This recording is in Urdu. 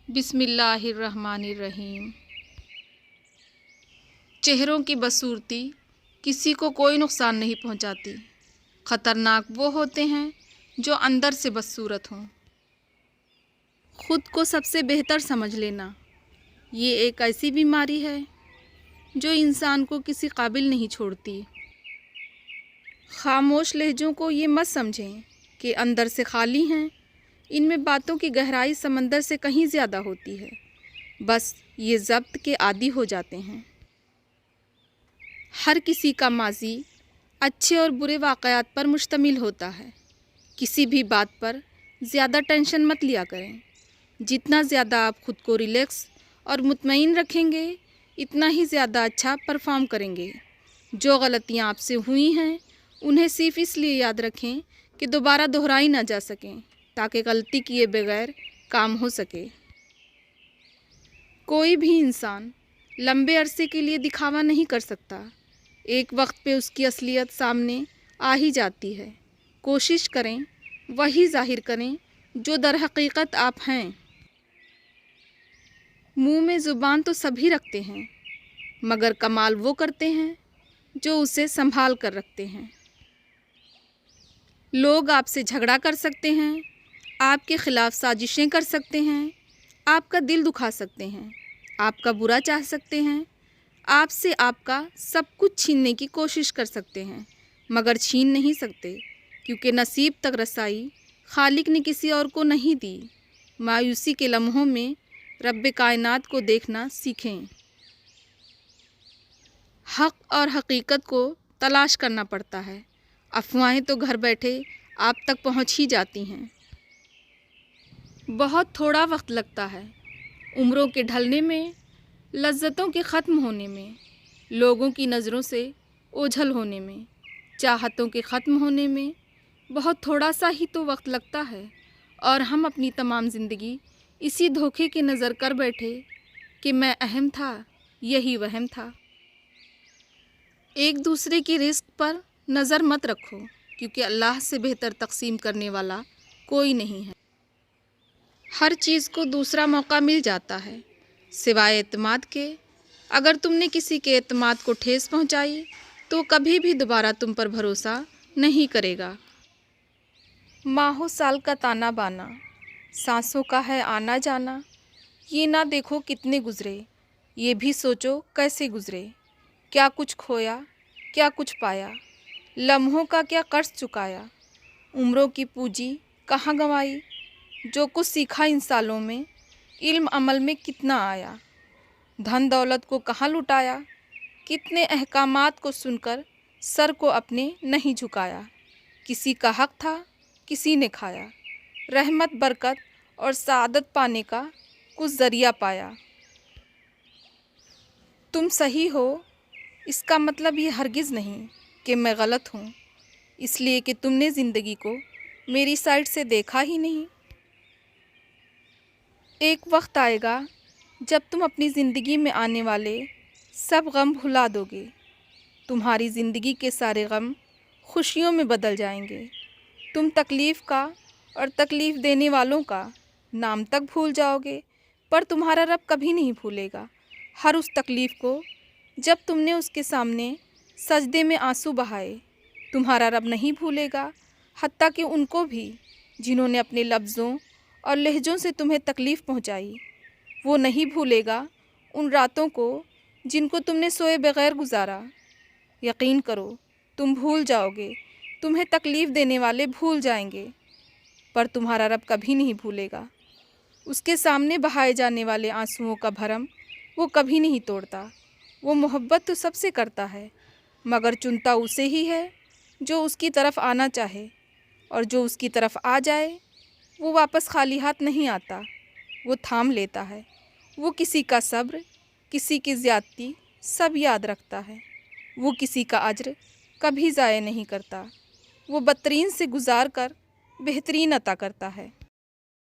بسم اللہ الرحمن الرحیم۔ چہروں کی بدصورتی کسی کو کوئی نقصان نہیں پہنچاتی۔ خطرناک وہ ہوتے ہیں جو اندر سے بدصورت ہوں۔ خود کو سب سے بہتر سمجھ لینا یہ ایک ایسی بیماری ہے جو انسان کو کسی قابل نہیں چھوڑتی۔ خاموش لہجوں کو یہ مت سمجھیں کہ اندر سے خالی ہیں، ان میں باتوں کی گہرائی سمندر سے کہیں زیادہ ہوتی ہے، بس یہ ضبط کے عادی ہو جاتے ہیں۔ ہر کسی کا ماضی اچھے اور برے واقعات پر مشتمل ہوتا ہے۔ کسی بھی بات پر زیادہ ٹینشن مت لیا کریں۔ جتنا زیادہ آپ خود کو ریلیکس اور مطمئن رکھیں گے اتنا ہی زیادہ اچھا پرفارم کریں گے۔ جو غلطیاں آپ سے ہوئی ہیں انہیں صرف اس لیے یاد رکھیں کہ دوبارہ دہرائی نہ جا سکیں، تاکہ غلطی کیے بغیر کام ہو سکے۔ کوئی بھی انسان لمبے عرصے کے لیے دکھاوا نہیں کر سکتا۔ ایک وقت پہ اس کی اصلیت سامنے آ ہی جاتی ہے۔ کوشش کریں وہی ظاہر کریں جو در حقیقت آپ ہیں۔ منہ میں زبان تو سبھی رکھتے ہیں، مگر کمال وہ کرتے ہیں جو اسے سنبھال کر رکھتے ہیں۔ لوگ آپ سے جھگڑا کر سکتے ہیں، آپ کے خلاف سازشیں کر سکتے ہیں، آپ کا دل دکھا سکتے ہیں، آپ کا برا چاہ سکتے ہیں، آپ سے آپ کا سب کچھ چھیننے کی کوشش کر سکتے ہیں، مگر چھین نہیں سکتے، کیونکہ نصیب تک رسائی خالق نے کسی اور کو نہیں دی۔ مایوسی کے لمحوں میں رب کائنات کو دیکھنا سیکھیں۔ حق اور حقیقت کو تلاش کرنا پڑتا ہے، افواہیں تو گھر بیٹھے آپ تک پہنچ ہی جاتی ہیں۔ بہت تھوڑا وقت لگتا ہے عمروں کے ڈھلنے میں، لذتوں کے ختم ہونے میں، لوگوں کی نظروں سے اوجھل ہونے میں، چاہتوں کے ختم ہونے میں۔ بہت تھوڑا سا ہی تو وقت لگتا ہے، اور ہم اپنی تمام زندگی اسی دھوکے کے نظر کر بیٹھے کہ میں اہم تھا، یہی وہم تھا۔ ایک دوسرے کی رزق پر نظر مت رکھو، کیونکہ اللہ سے بہتر تقسیم کرنے والا کوئی نہیں ہے۔ ہر چیز کو دوسرا موقع مل جاتا ہے سوائے اعتماد کے۔ اگر تم نے کسی کے اعتماد کو ٹھیس پہنچائی تو کبھی بھی دوبارہ تم پر بھروسہ نہیں کرے گا۔ ماہو سال کا تانا بانا، سانسوں کا ہے آنا جانا، یہ نہ دیکھو کتنے گزرے، یہ بھی سوچو کیسے گزرے۔ کیا کچھ کھویا، کیا کچھ پایا، لمحوں کا کیا قرض چکایا، عمروں کی پونجی کہاں گنوائی۔ جو کچھ سیکھا ان سالوں میں، علم عمل میں کتنا آیا، دھن دولت کو کہاں لٹایا، کتنے احکامات کو سن کر سر کو اپنے نہیں جھکایا۔ کسی کا حق تھا کسی نے کھایا، رحمت برکت اور سعادت پانے کا کچھ ذریعہ پایا۔ تم صحیح ہو اس کا مطلب یہ ہرگز نہیں کہ میں غلط ہوں، اس لیے کہ تم نے زندگی کو میری سائڈ سے دیکھا ہی نہیں۔ ایک وقت آئے گا جب تم اپنی زندگی میں آنے والے سب غم بھلا دو گے۔ تمہاری زندگی کے سارے غم خوشیوں میں بدل جائیں گے۔ تم تکلیف کا اور تکلیف دینے والوں کا نام تک بھول جاؤ گے، پر تمہارا رب کبھی نہیں بھولے گا ہر اس تکلیف کو جب تم نے اس کے سامنے سجدے میں آنسو بہائے۔ تمہارا رب نہیں بھولے گا حتیٰ کہ ان کو بھی جنہوں نے اپنے لفظوں اور لہجوں سے تمہیں تکلیف پہنچائی۔ وہ نہیں بھولے گا ان راتوں کو جن کو تم نے سوئے بغیر گزارا۔ یقین کرو تم بھول جاؤ گے، تمہیں تکلیف دینے والے بھول جائیں گے، پر تمہارا رب کبھی نہیں بھولے گا۔ اس کے سامنے بہائے جانے والے آنسوؤں کا بھرم وہ کبھی نہیں توڑتا۔ وہ محبت تو سب سے کرتا ہے، مگر چنتا اسے ہی ہے جو اس کی طرف آنا چاہے، اور جو اس کی طرف آ جائے وہ واپس خالی ہاتھ نہیں آتا، وہ تھام لیتا ہے۔ وہ کسی کا صبر، کسی کی زیادتی سب یاد رکھتا ہے۔ وہ کسی کا اجر کبھی ضائع نہیں کرتا۔ وہ بدترین سے گزار کر بہترین عطا کرتا ہے۔